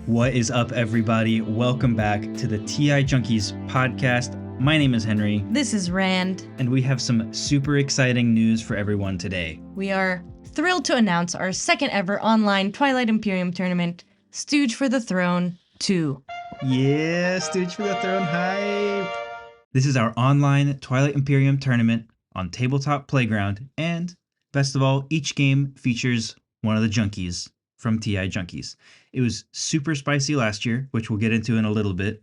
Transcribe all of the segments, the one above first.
What is up, everybody? Welcome back to the TI Junkies podcast. My name is Henry. This is Rand. And we have some super exciting news for everyone today. We are thrilled to announce our second ever online Twilight Imperium tournament, Stooge for the Throne 2. Yeah, Stooge for the Throne hype! This is our online Twilight Imperium tournament on Tabletop Playground, and best of all, each game features one of the Junkies from TI Junkies. It was super spicy last year, which we'll get into in a little bit.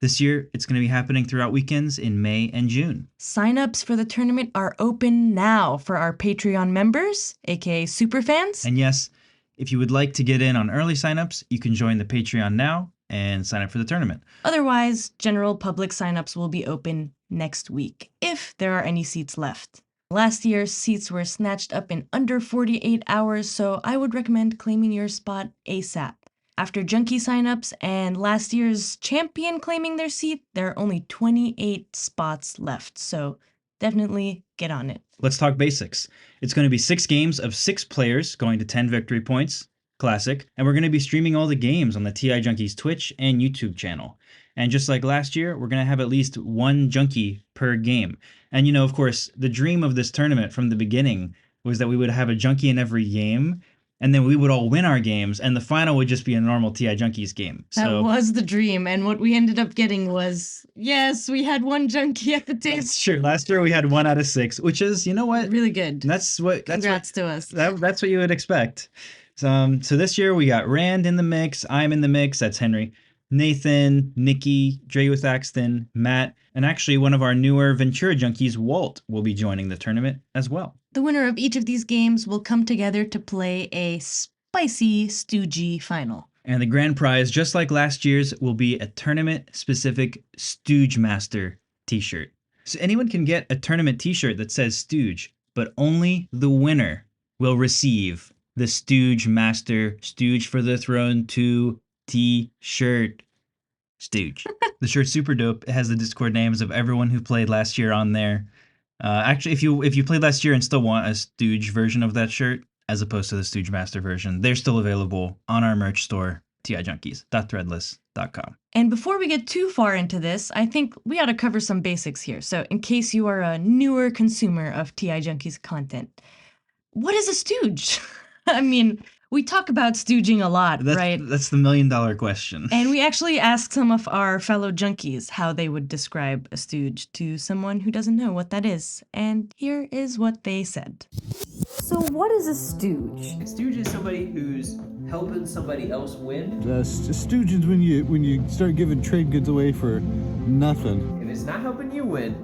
This year, it's going to be happening throughout weekends in May and June. Sign-ups for the tournament are open now for our Patreon members, aka superfans. And yes, if you would like to get in on early signups, you can join the Patreon now and sign up for the tournament. Otherwise, general public signups will be open next week, if there are any seats left. Last year's seats were snatched up in under 48 hours, so I would recommend claiming your spot ASAP. After Junkie signups and last year's champion claiming their seat, there are only 28 spots left, so definitely get on it. Let's talk basics. It's going to be 6 games of 6 players going to 10 victory points, classic, and we're going to be streaming all the games on the TI Junkies Twitch and YouTube channel. And just like last year, we're going to have at least one junkie per game. And you know, of course, the dream of this tournament from the beginning was that we would have a junkie in every game, and then we would all win our games, and the final would just be a normal TI Junkies game. That was the dream, and what we ended up getting was, yes, we had one junkie at the table. That's true. Last year we had 1 out of 6, which is, you know what? Really good. Congrats to us. That's what you would expect. So this year we got Rand in the mix, I'm in the mix, that's Henry, Nathan, Nikki, Dre with Axton, Matt, and actually one of our newer Ventura Junkies, Walt, will be joining the tournament as well. The winner of each of these games will come together to play a spicy Stoogey final. And the grand prize, just like last year's, will be a tournament-specific Stooge Master t-shirt. So anyone can get a tournament t-shirt that says Stooge, but only the winner will receive the Stooge Master Stooge for the Throne 2 t-shirt. Stooge. The shirt's super dope. It has the Discord names of everyone who played last year on there. Actually, if you played last year and still want a Stooge version of that shirt, as opposed to the Stooge Master version, they're still available on our merch store, tijunkies.threadless.com. And before we get too far into this, I think we ought to cover some basics here. So in case you are a newer consumer of TI Junkies content, what is a Stooge? I mean, we talk about stooging a lot, right? That's the $1 million question. And we actually asked some of our fellow junkies how they would describe a stooge to someone who doesn't know what that is. And here is what they said. So what is a stooge? A stooge is somebody who's helping somebody else win. A stooge is when you start giving trade goods away for nothing. If it's not helping you win,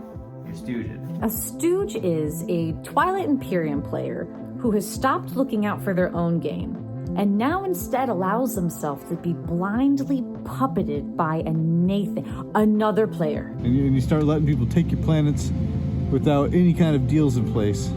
you're stooging. A stooge is a Twilight Imperium player who has stopped looking out for their own game and now instead allows themselves to be blindly puppeted by a Nathan, another player. And you start letting people take your planets without any kind of deals in place.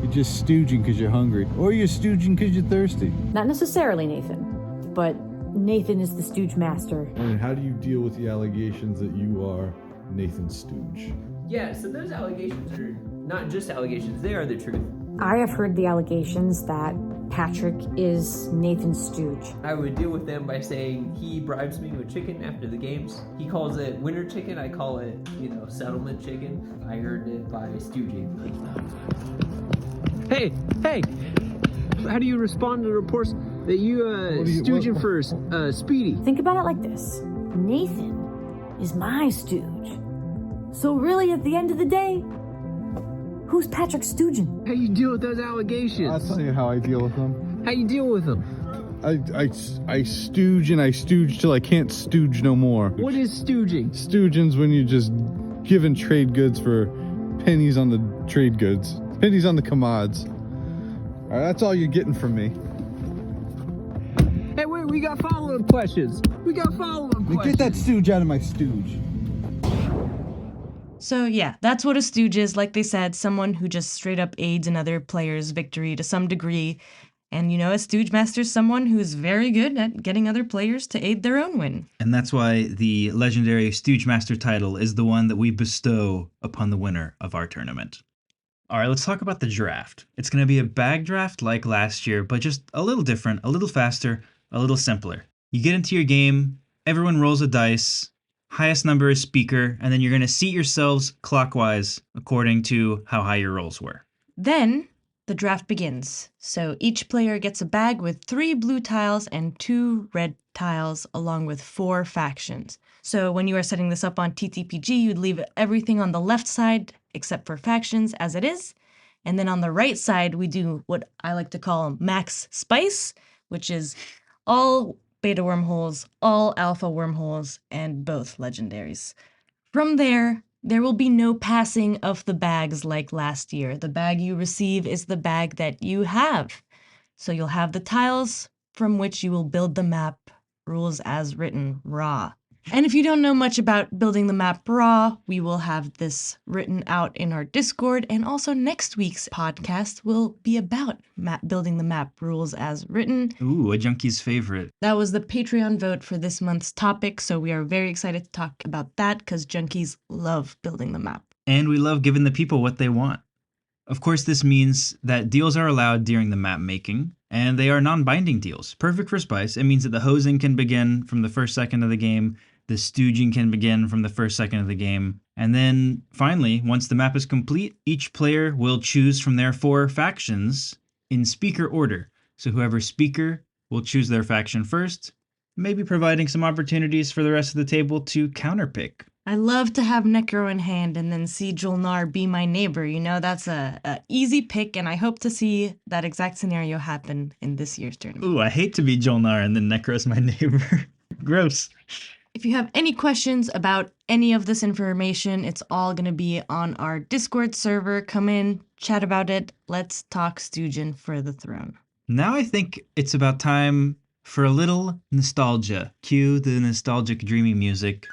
You're just stooging because you're hungry, or you're stooging because you're thirsty. Not necessarily Nathan, but Nathan is the stooge master. And how do you deal with the allegations that you are Nathan Stooge? Yeah, so those allegations are not just allegations, they are the truth. I have heard the allegations that Patrick is Nathan Stooge. I would deal with them by saying he bribes me with chicken after the games. He calls it winter chicken, I call it, settlement chicken. I earned it by stooging. Hey! How do you respond to the reports that you stooging for Speedy? Think about it like this. Nathan is my stooge. So really, at the end of the day, who's Patrick stooging? How you deal with those allegations? I'll tell you how I deal with them. How you deal with them? I stooge and I stooge till I can't stooge no more. What is stooging? Stooging's when you're just giving trade goods for pennies on the trade goods. Pennies on the commods. All right, that's all you're getting from me. Hey, wait, we got follow-up questions. Get that stooge out of my stooge. So yeah, that's what a stooge is. Like they said, someone who just straight up aids another player's victory to some degree. And a stooge master is someone who's very good at getting other players to aid their own win. And that's why the legendary Stooge Master title is the one that we bestow upon the winner of our tournament. All right, let's talk about the draft. It's going to be a bag draft like last year, but just a little different, a little faster, a little simpler. You get into your game, everyone rolls a dice, highest number is speaker, and then you're going to seat yourselves clockwise according to how high your rolls were. Then the draft begins. So each player gets a bag with 3 blue tiles and 2 red tiles, along with 4 factions. So when you are setting this up on TTPG, you'd leave everything on the left side except for factions as it is. And then on the right side, we do what I like to call max spice, which is all beta wormholes, all alpha wormholes, and both legendaries. From there will be no passing of the bags like last year. The bag you receive is the bag that you have. So you'll have the tiles from which you will build the map, rules as written, raw. And if you don't know much about building the map raw, we will have this written out in our Discord, and also next week's podcast will be about building the map rules as written. Ooh, a junkie's favorite. That was the Patreon vote for this month's topic, so we are very excited to talk about that because junkies love building the map. And we love giving the people what they want. Of course, this means that deals are allowed during the map making, and they are non-binding deals. Perfect for Spice. It means that the hosing can begin from the first second of the game, the stooging can begin from the first second of the game, and then finally, once the map is complete, each player will choose from their 4 factions in speaker order. So whoever's speaker will choose their faction first, maybe providing some opportunities for the rest of the table to counterpick. I love to have Necro in hand and then see Jolnar be my neighbor. You know, that's a easy pick, and I hope to see that exact scenario happen in this year's tournament. Ooh, I hate to be Jolnar and then Necro's my neighbor. Gross. If you have any questions about any of this information, it's all going to be on our Discord server. Come in, chat about it. Let's talk Stoogin for the throne. Now I think it's about time for a little nostalgia. Cue the nostalgic dreamy music.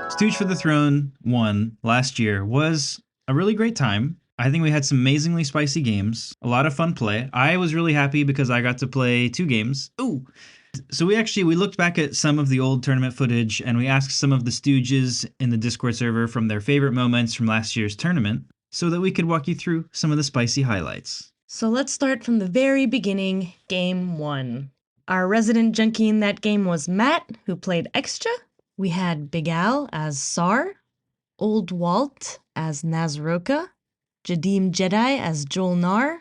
Stooge for the Throne 1 last year was a really great time. I think we had some amazingly spicy games, a lot of fun play. I was really happy because I got to play 2 games. Ooh! So we looked back at some of the old tournament footage and we asked some of the Stooges in the Discord server from their favorite moments from last year's tournament so that we could walk you through some of the spicy highlights. So let's start from the very beginning, Game 1. Our resident junkie in that game was Matt, who played Extra. We had Big Al as Sar, Old Walt as Nazroka, Jadim Jedi as Jolnar,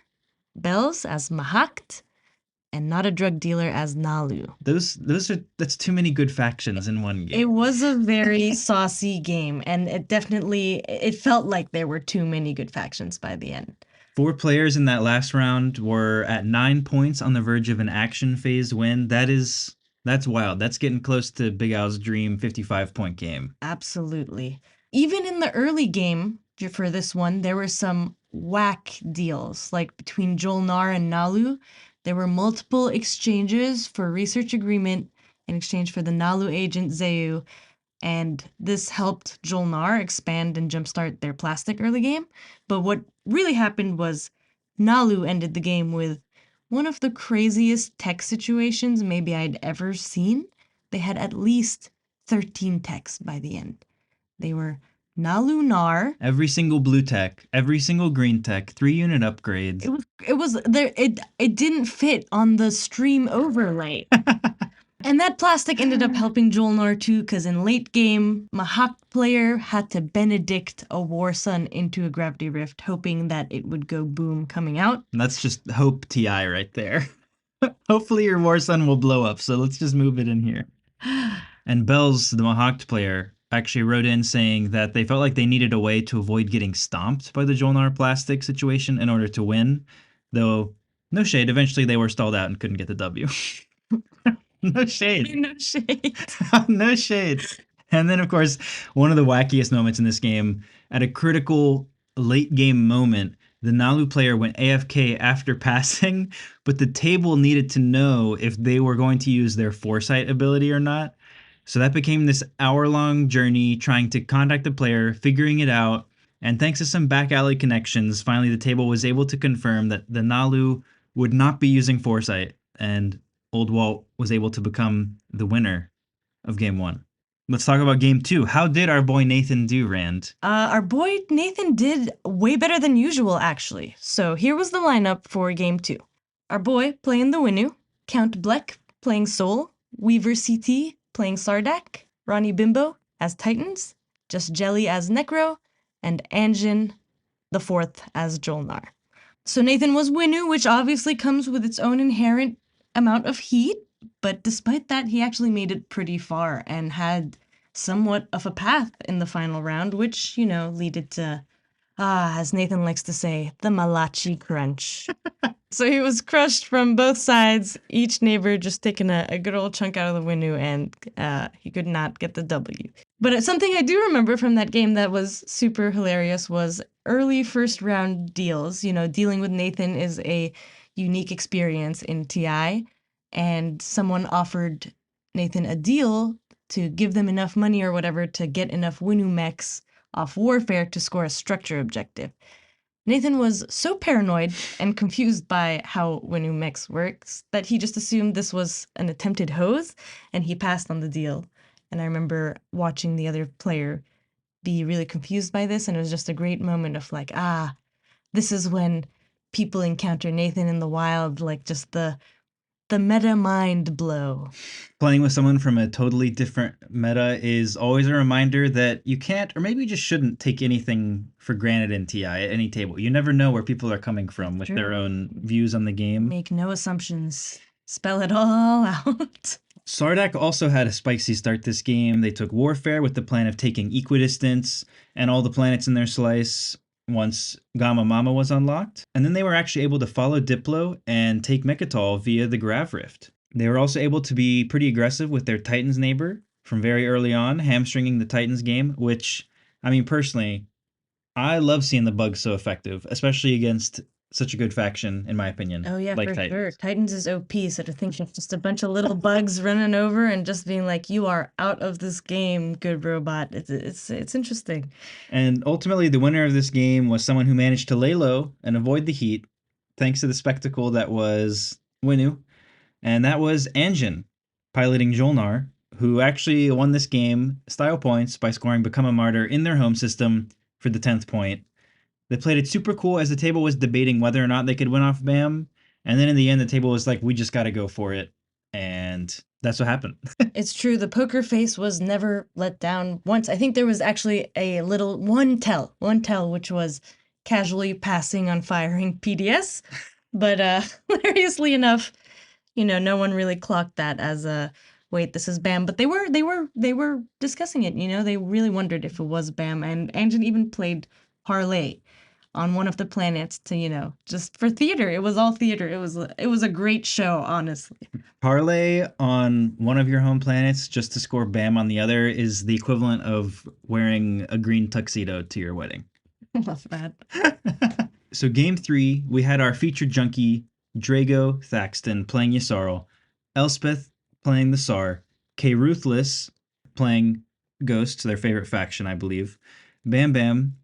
Bells as Mahakt, and Not a Drug Dealer as Nalu. That's too many good factions in one game. It was a very saucy game, and it felt like there were too many good factions by the end. 4 players in that last round were at 9 points on the verge of an action phase win. That's wild. That's getting close to Big Al's dream 55-point game. Absolutely. Even in the early game for this one, there were some whack deals, like between Jolnar and Nalu. There were multiple exchanges for research agreement in exchange for the Nalu agent Zeu, and this helped Jolnar expand and jumpstart their plastic early game. But what really happened was Nalu ended the game with one of the craziest tech situations maybe I'd ever seen. They had at least 13 techs by the end. They were Nalu Nar. Every single blue tech, every single green tech, 3-unit upgrades. It was there. It didn't fit on the stream overlay. And that plastic ended up helping Jolnar too, because in late game, Mahak player had to benedict a War Sun into a Gravity Rift, hoping that it would go boom coming out. That's just hope TI right there. Hopefully your War Sun will blow up, so let's just move it in here. And Bells, the Mahak player, actually wrote in saying that they felt like they needed a way to avoid getting stomped by the Jolnar plastic situation in order to win. Though, no shade, eventually they were stalled out and couldn't get the W. No shade. No shade. No shade. And then, of course, one of the wackiest moments in this game, at a critical late game moment, the Nalu player went AFK after passing, but the table needed to know if they were going to use their foresight ability or not. So that became this hour-long journey trying to contact the player, figuring it out, and thanks to some back alley connections, finally the table was able to confirm that the Nalu would not be using foresight, and Old Walt was able to become the winner of Game 1. Let's talk about Game 2. How did our boy Nathan do, Rand? Our boy Nathan did way better than usual, actually. So here was the lineup for Game 2. Our boy playing the Winnu. Count Bleck playing Sol, Weaver CT playing Sardak, Ronnie Bimbo as Titans, Just Jelly as Necro, and Anjin the fourth as Jolnar. So Nathan was Winu, which obviously comes with its own inherent amount of heat, but despite that, he actually made it pretty far and had somewhat of a path in the final round, which, leaded to, as Nathan likes to say, the Malachi Crunch. So he was crushed from both sides, each neighbor just taking a good old chunk out of the Winu, and he could not get the W. But something I do remember from that game that was super hilarious was early first round deals. Dealing with Nathan is a unique experience in TI, and someone offered Nathan a deal to give them enough money or whatever to get enough Winu mechs off Warfare to score a structure objective. Nathan was so paranoid and confused by how Winu mechs works that he just assumed this was an attempted hose, and he passed on the deal. And I remember watching the other player be really confused by this, and it was just a great moment of like, this is when people encounter Nathan in the wild, like just the meta mind blow. Playing with someone from a totally different meta is always a reminder that you can't, or maybe you just shouldn't, take anything for granted in TI at any table. You never know where people are coming from with their own views on the game. Make no assumptions. Spell it all out. Sardak also had a spicy start this game. They took Warfare with the plan of taking Equidistance and all the planets in their slice once Gamma Mama was unlocked. And then they were actually able to follow Diplo and take Mechatol via the Grav Rift. They were also able to be pretty aggressive with their Titans neighbor from very early on, hamstringing the Titans game, which, personally, I love seeing the bugs so effective, especially against such a good faction, in my opinion. Oh yeah, like for Titans. sure. Titans is OP, so to think of just a bunch of little bugs running over and just being like, "You are out of this game, good robot." It's interesting. And ultimately, the winner of this game was someone who managed to lay low and avoid the heat, thanks to the spectacle that was Winu, and that was Anjin, piloting Jolnar, who actually won this game style points by scoring Become a Martyr in their home system for the 10th point. They played it super cool as the table was debating whether or not they could win off BAM. And then in the end, the table was like, we just got to go for it. And that's what happened. It's true. The poker face was never let down once. I think there was actually a little one tell, which was casually passing on firing PDS. But hilariously enough, no one really clocked that as a, wait, this is BAM. But they were discussing it. They really wondered if it was BAM. And Anjin even played Parlay on one of the planets to, just for theater. It was all theater. It was a great show, honestly. Parlay on one of your home planets just to score BAM on the other is the equivalent of wearing a green tuxedo to your wedding. Love that. So game 3, we had our featured junkie, Drago Thaxton playing Yssaril, Elspeth playing the Tsar, K Ruthless playing Ghosts, their favorite faction, I believe, Bam Bam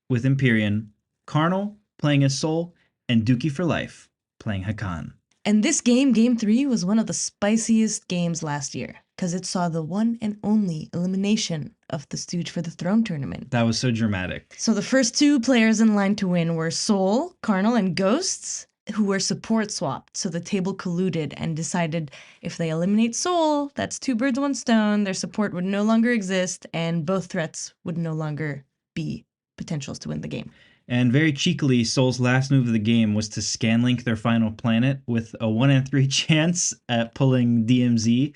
with Empyrean, Carnal playing as Sol, and Dookie for Life playing Hakan. And this game, Game 3, was one of the spiciest games last year, because it saw the one and only elimination of the Stooge for the Throne tournament. That was so dramatic. So the first 2 players in line to win were Sol, Carnal, and Ghosts, who were support swapped. So the table colluded and decided if they eliminate Sol, that's 2 birds, 1 stone, their support would no longer exist, and both threats would no longer be potentials to win the game. And very cheekily, Sol's last move of the game was to scanlink their final planet with a 1 in 3 chance at pulling DMZ,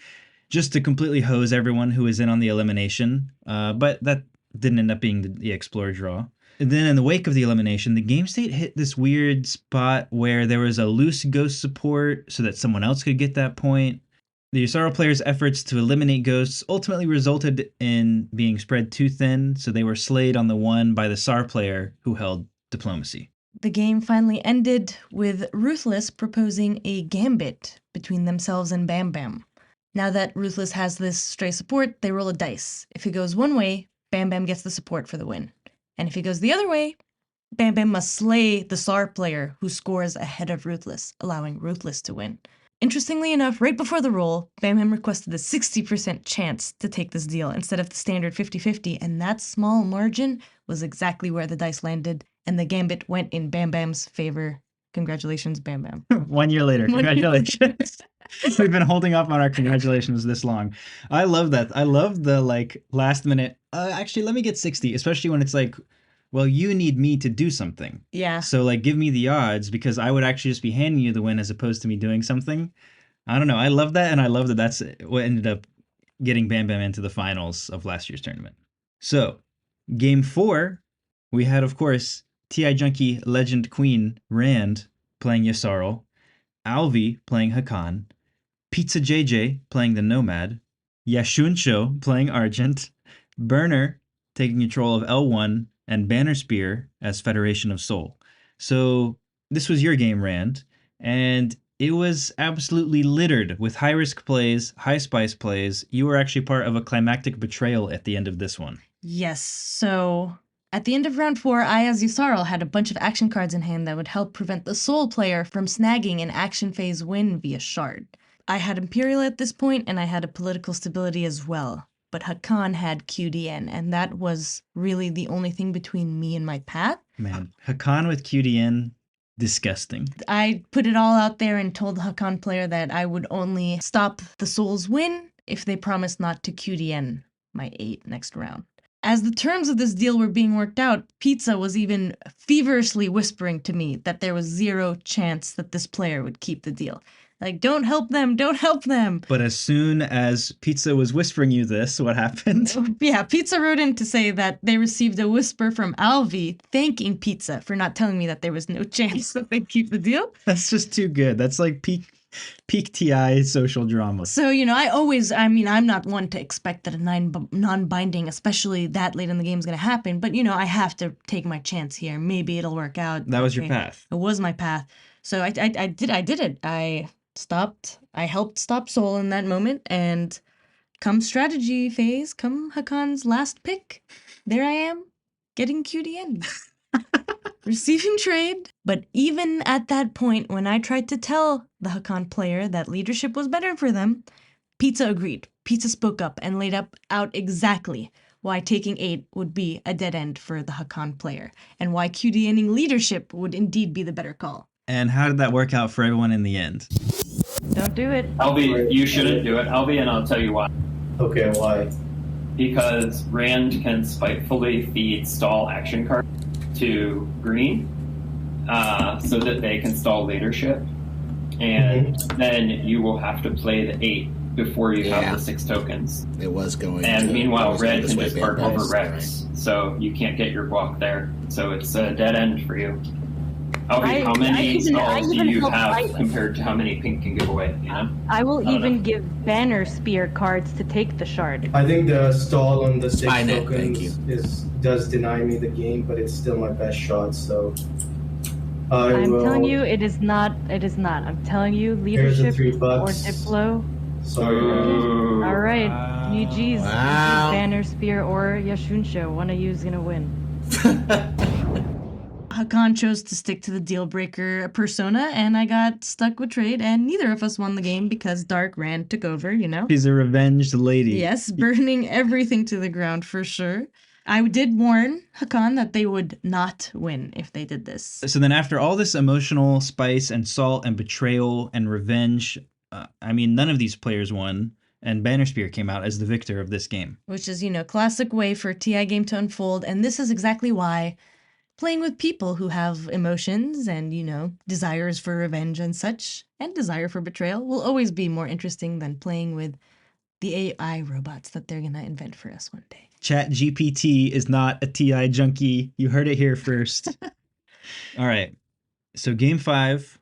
just to completely hose everyone who was in on the elimination. But that didn't end up being the Explorer draw. And then in the wake of the elimination, the game state hit this weird spot where there was a loose Ghost support so that someone else could get that point. The Yssaril players' efforts to eliminate Ghosts ultimately resulted in being spread too thin, so they were slayed on the 1 by the SAR player who held Diplomacy. The game finally ended with Ruthless proposing a gambit between themselves and Bam Bam. Now that Ruthless has this stray support, they roll a dice. If it goes one way, Bam Bam gets the support for the win. And if it goes the other way, Bam Bam must slay the SAR player who scores ahead of Ruthless, allowing Ruthless to win. Interestingly enough, right before the roll, Bam Bam requested a 60% chance to take this deal instead of the standard 50-50, and that small margin was exactly where the dice landed, and the gambit went in Bam Bam's favor. Congratulations, Bam Bam. 1 year later, congratulations. We've been holding off on our congratulations this long. I love that. I love the like last minute. Actually, let me get 60, especially when it's like, well, you need me to do something. Yeah. So like, give me the odds because I would actually just be handing you the win as opposed to me doing something. I don't know. I love that, and I love that that's what ended up getting Bam Bam into the finals of last year's tournament. So, game 4, we had, of course, TI Junkie Legend Queen Rand playing Yasarl, Alvi playing Hakan, Pizza JJ playing the Nomad, Yashunsho playing Argent, Burner taking control of L1, and Banner Spear as Federation of Soul. So, this was your game, Rand, and it was absolutely littered with high-risk plays, high-spice plays. You were actually part of a climactic betrayal at the end of this one. Yes, so at the end of round 4, I as Yusarl had a bunch of action cards in hand that would help prevent the Soul player from snagging an action phase win via Shard. I had Imperial at this point, and I had a political stability as well, but Hakan had QDN, and that was really the only thing between me and my path. Man, Hakan with QDN, disgusting. I put it all out there and told the Hakan player that I would only stop the Soul's win if they promised not to QDN my 8 next round. As the terms of this deal were being worked out, Pizza was even feverishly whispering to me that there was 0 chance that this player would keep the deal. Like, don't help them, don't help them. But as soon as Pizza was whispering you this, what happened? Yeah, Pizza wrote in to say that they received a whisper from Alvi thanking Pizza for not telling me that there was no chance that they'd keep the deal. That's just too good. That's like peak TI social drama. So, you know, I'm not one to expect that a non-binding, especially that late in the game, is going to happen. But, you know, I have to take my chance here. Maybe it'll work out. That was your path. It was my path. So I did it. I helped stop Soul in that moment, and come strategy phase, come Hakan's last pick, there I am, getting QDN. Receiving trade. But even at that point, when I tried to tell the Hakan player that leadership was better for them, Pizza agreed. Pizza spoke up and laid out exactly why taking 8 would be a dead end for the Hakan player, and why QDNing leadership would indeed be the better call. And how did that work out for everyone in the end? Don't do it. Albi, you shouldn't do it. Albi, and I'll tell you why. Okay, why? Because Rand can spitefully feed stall action cards to green so that they can stall leadership. And then you will have to play the 8 before you have the 6 tokens. It was going And to, meanwhile, red this can way, just Bam park Bam over is Rex, so you can't get your block there. So it's a dead end for you. Albi, how many stalls do you have compared to how many pink can give away? You know? I will even give Banner Spear cards to take the shard. I think the stall on the 6 Spine tokens does deny me the game, but it's still my best shot, so I'm telling you, it is not. It is not. I'm telling you, leadership or Diplo. Sorry. All right, GG's. Wow. Banner Spear or Yashunsho. One of you is gonna win. Hakan chose to stick to the deal breaker persona, and I got stuck with trade, and neither of us won the game because Dark Rand took over, you know? She's a revenged lady. Yes, burning everything to the ground for sure. I did warn Hakan that they would not win if they did this. So then after all this emotional spice and salt and betrayal and revenge, none of these players won, and Banner Spear came out as the victor of this game. Which is, you know, classic way for a TI game to unfold, and this is exactly why playing with people who have emotions and, you know, desires for revenge and such, and desire for betrayal, will always be more interesting than playing with the AI robots that they're gonna invent for us one day. ChatGPT is not a TI junkie. You heard it here first. All right. So game 5,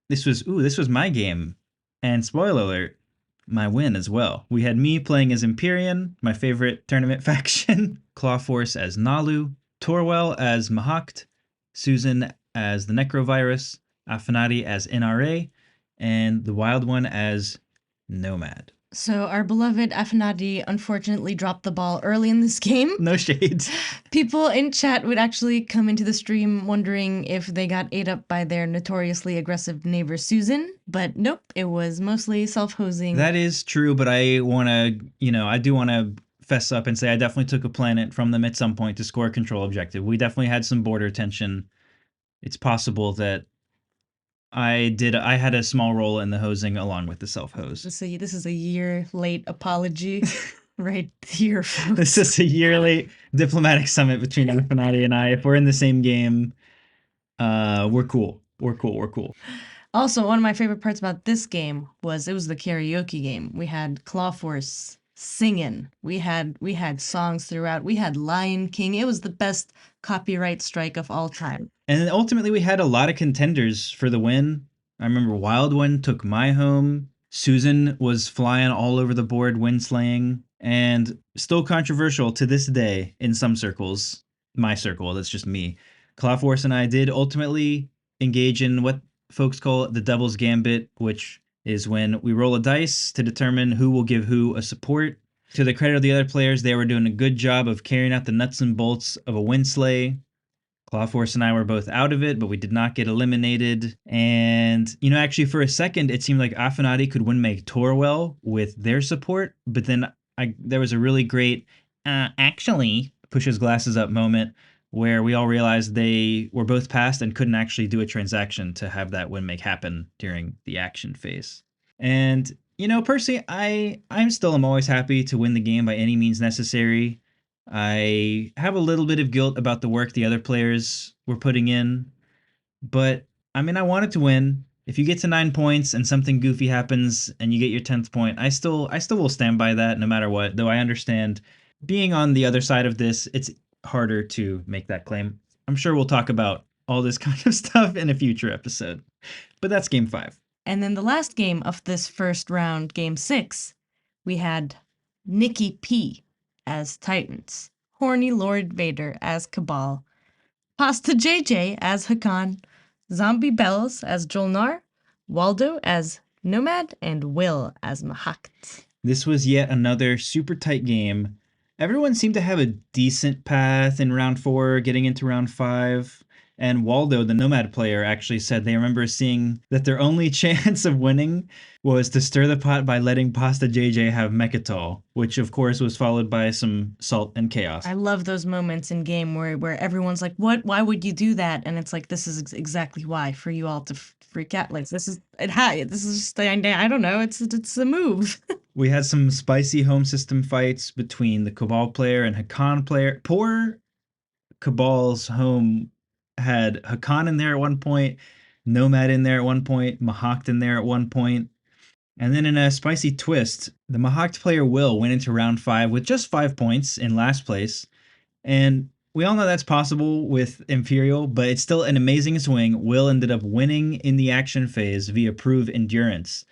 this was my game. And spoiler alert, my win as well. We had me playing as Empyrean, my favorite tournament faction, Clawforce as Nalu, Torwell as Mahakt, Susan as the Necrovirus, Afanati as NRA, and the Wild One as Nomad. So our beloved Afanati unfortunately dropped the ball early in this game. No shades. People in chat would actually come into the stream wondering if they got ate up by their notoriously aggressive neighbor Susan, but nope, it was mostly self-hosing. That is true, but I do want to fess up and say I definitely took a planet from them at some point to score a control objective. We definitely had some border tension. It's possible that I had a small role in the hosing along with the self-hose. This is a year late apology right here, folks. This is a year late diplomatic summit between Afanati and I. If we're in the same game, we're cool. We're cool. Also, one of my favorite parts about this game was it was the karaoke game. We had Clawforce singing. We had songs throughout. We had Lion King. It was the best copyright strike of all time. And then ultimately we had a lot of contenders for the win. I remember Wild One took my home. Susan was flying all over the board, win slaying, and still controversial to this day in some circles. My circle, that's just me. Clawforce and I did ultimately engage in what folks call the Devil's Gambit, which is when we roll a dice to determine who will give who a support. To the credit of the other players, they were doing a good job of carrying out the nuts and bolts of a winslay. Clawforce and I were both out of it, but we did not get eliminated. And, actually for a second, it seemed like Afanati could win make Torwell with their support, but then there was a really great, actually, push his glasses up moment where we all realized they were both passed and couldn't actually do a transaction to have that win make happen during the action phase. And, personally, I'm always happy to win the game by any means necessary. I have a little bit of guilt about the work the other players were putting in, but I wanted to win. If you get to 9 points and something goofy happens and you get your 10th point, I still will stand by that no matter what, though I understand being on the other side of this, it's harder to make that claim. I'm sure we'll talk about all this kind of stuff in a future episode, but that's game 5. And then the last game of this first round, game 6, we had Nikki P as Titans, Horny Lord Vader as Cabal, Pasta JJ as Hakan, Zombie Bells as Jolnar, Waldo as Nomad, and Will as Mahakt. This was yet another super tight game. Everyone seemed to have a decent path in round 4, getting into round 5. And Waldo, the Nomad player, actually said they remember seeing that their only chance of winning was to stir the pot by letting Pasta JJ have Mechatol, which of course was followed by some salt and chaos. I love those moments in game where everyone's like, "What? Why would you do that?" And it's like, this is exactly why, for you all to freak out. Like this is just I don't know. It's a move. We had some spicy home system fights between the Cabal player and Hakan player. Poor Cabal's home had Hakan in there at one point, Nomad in there at one point, Mahakt in there at one point. And then in a spicy twist, the Mahakt player Will went into round 5 with just 5 points in last place. And we all know that's possible with Imperial, but it's still an amazing swing. Will ended up winning in the action phase via Prove Endurance.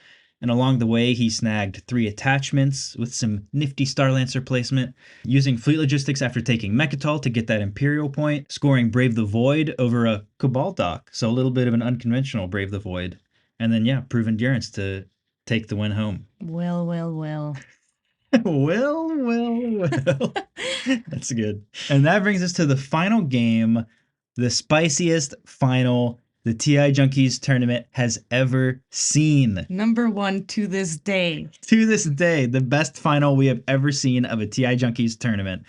And along the way, he snagged 3 attachments with some nifty Starlancer placement, using fleet logistics after taking Mechatol to get that Imperial point, scoring Brave the Void over a Cabal dock, so a little bit of an unconventional Brave the Void. And then, Prove Endurance to take the win home. Well. well. That's good. And that brings us to the final game, the spiciest final the TI Junkies tournament has ever seen. Number 1 to this day. To this day, the best final we have ever seen of a TI Junkies tournament.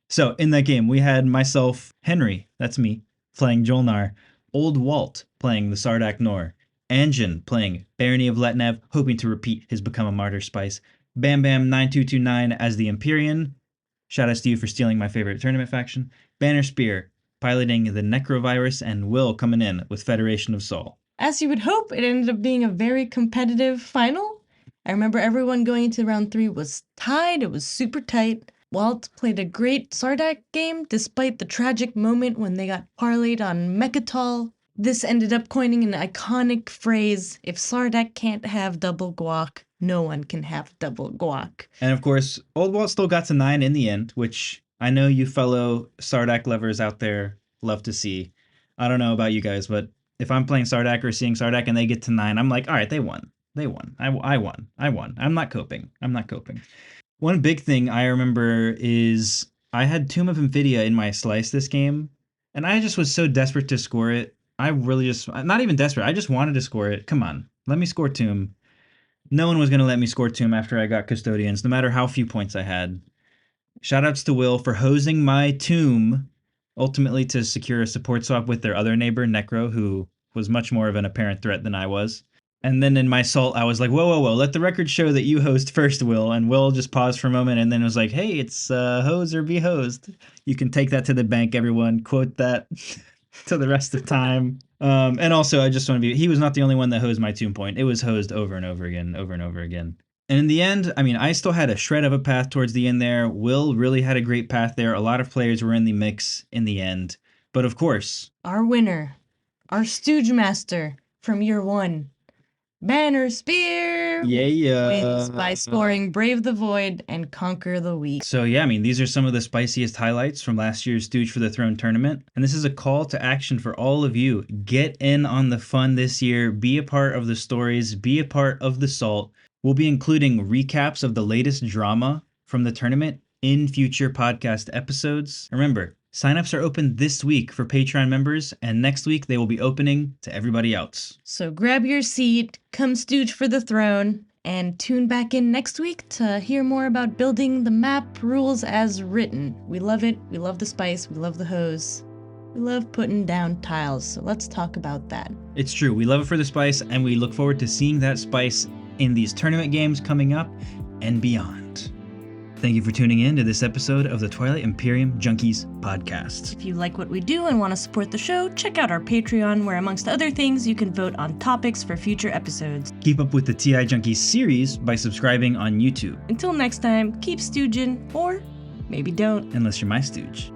So in that game, we had myself, Henry, that's me, playing Jolnar, Old Walt playing the Sardak Nor, Anjin playing Barony of Letnev, hoping to repeat his Become a Martyr Spice, Bam Bam 9229 as the Empyrean, shout outs to you for stealing my favorite tournament faction, Banner Spear piloting the Necrovirus, and Will coming in with Federation of Sol. As you would hope, it ended up being a very competitive final. I remember everyone going into round 3 was tied. It was super tight. Walt played a great Sardak game despite the tragic moment when they got parlayed on Mechatol. This ended up coining an iconic phrase, if Sardak can't have double guac, no one can have double guac. And of course, Old Walt still got to 9 in the end, which I know you fellow Sardak lovers out there love to see. I don't know about you guys, but if I'm playing Sardak or seeing Sardak and they get to 9, I'm like, all right, they won. I won. I'm not coping. One big thing I remember is I had Tomb of Infidia in my slice this game, and I just was so desperate to score it. I really just, not even desperate, I just wanted to score it. Come on, let me score Tomb. No one was going to let me score Tomb after I got Custodians, no matter how few points I had. Shoutouts to Will for hosing my Tomb, ultimately to secure a support swap with their other neighbor, Necro, who was much more of an apparent threat than I was. And then in my salt, I was like, whoa, let the record show that you host first, Will. And Will just paused for a moment and then was like, hey, it's hose or be hosed. You can take that to the bank, everyone. Quote that to the rest of time. And also, I just want to be, he was not the only one that hosed my tune point. It was hosed over and over again. And in the end, I mean, I still had a shred of a path towards the end there. Will really had a great path there. A lot of players were in the mix in the end. But of course, our winner, our Stooge Master from year 1, Banner Spear, wins by scoring Brave the Void and Conquer the Weak. So yeah, I mean, these are some of the spiciest highlights from last year's Stooge for the Throne tournament. And this is a call to action for all of you. Get in on the fun this year. Be a part of the stories. Be a part of the salt. We'll be including recaps of the latest drama from the tournament in future podcast episodes. Remember, signups are open this week for Patreon members, and next week they will be opening to everybody else. So grab your seat, come Stooge for the Throne, and tune back in next week to hear more about building the map rules as written. We love it. We love the spice. We love the hose. We love putting down tiles, so let's talk about that. It's true. We love it for the spice, and we look forward to seeing that spice in these tournament games coming up and beyond. Thank you for tuning in to this episode of the Twilight Imperium Junkies podcast. If you like what we do and want to support the show, check out our Patreon, where amongst other things, you can vote on topics for future episodes. Keep up with the TI Junkies series by subscribing on YouTube. Until next time, keep stooging, or maybe don't. Unless you're my stooge.